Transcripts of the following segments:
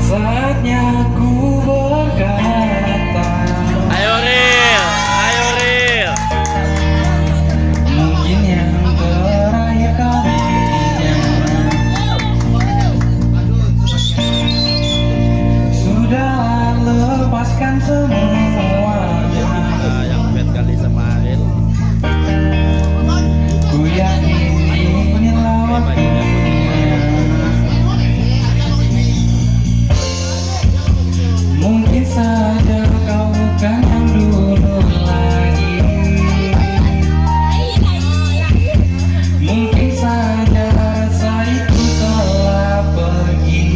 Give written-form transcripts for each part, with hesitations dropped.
Saatnya ku berkata, Ayo Ril, ayo Ril. mungkin yang terakhir kalinya. Sudah lepaskan semuanya. Yang bed kali sama Ril. Ku yakin inilah waktunya. Mungkin saja kau bukan yang dulu lagi. Mungkin saja rasa itu telah pergi.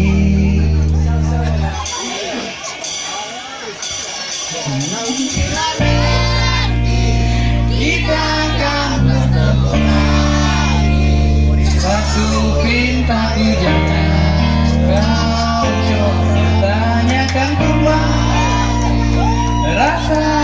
Kita akan bertemu lagi. Satu pintaku jangan kau coba tanyakan kembali rasa